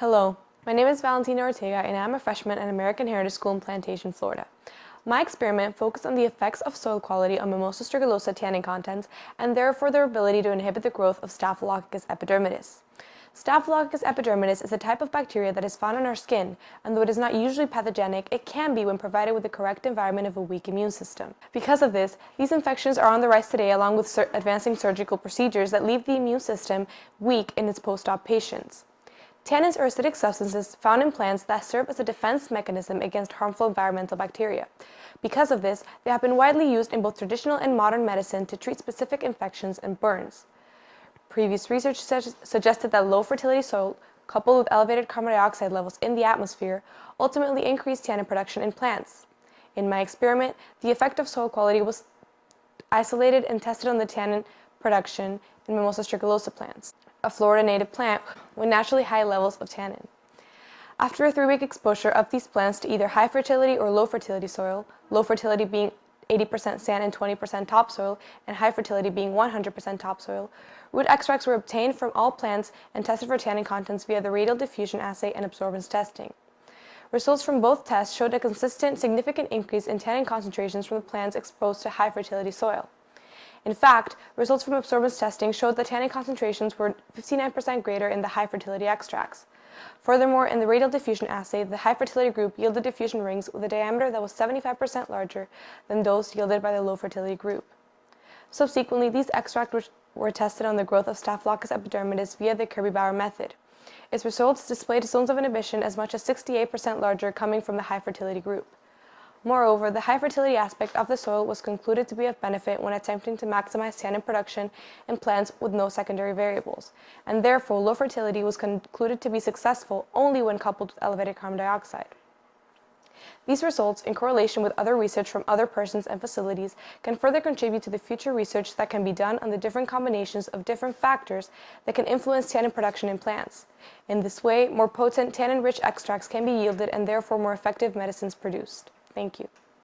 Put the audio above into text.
Hello, my name is Valentina Ortega and I'm a freshman at American Heritage School in Plantation, Florida. My experiment focused on the effects of soil quality on Mimosa strigolosa tannin contents and therefore their ability to inhibit the growth of Staphylococcus epidermidis. Staphylococcus epidermidis is a type of bacteria that is found in our skin, and though it is not usually pathogenic, it can be when provided with the correct environment of a weak immune system. Because of this, these infections are on the rise today along with advancing surgical procedures that leave the immune system weak in its post-op patients. Tannins are acidic substances found in plants that serve as a defense mechanism against harmful environmental bacteria. Because of this, they have been widely used in both traditional and modern medicine to treat specific infections and burns. Previous research suggested that low fertility soil, coupled with elevated carbon dioxide levels in the atmosphere, ultimately increased tannin production in plants. In my experiment, the effect of soil quality was isolated and tested on the tannin production in Mimosa strigolosa plants, a Florida native plant with naturally high levels of tannin. After a 3-week exposure of these plants to either high fertility or low fertility soil, low fertility being 80% sand and 20% topsoil, and high fertility being 100% topsoil, root extracts were obtained from all plants and tested for tannin contents via the radial diffusion assay and absorbance testing. Results from both tests showed a consistent, significant increase in tannin concentrations from the plants exposed to high fertility soil. In fact, results from absorbance testing showed that tannin concentrations were 59% greater in the high fertility extracts. Furthermore, in the radial diffusion assay, the high fertility group yielded diffusion rings with a diameter that was 75% larger than those yielded by the low fertility group. Subsequently, these extracts were tested on the growth of Staphylococcus epidermidis via the Kirby-Bauer method. Its results displayed zones of inhibition as much as 68% larger coming from the high fertility group. Moreover, the high fertility aspect of the soil was concluded to be of benefit when attempting to maximize tannin production in plants with no secondary variables, and therefore low fertility was concluded to be successful only when coupled with elevated carbon dioxide. These results, in correlation with other research from other persons and facilities, can further contribute to the future research that can be done on the different combinations of different factors that can influence tannin production in plants. In this way, more potent tannin-rich extracts can be yielded and therefore more effective medicines produced. Thank you.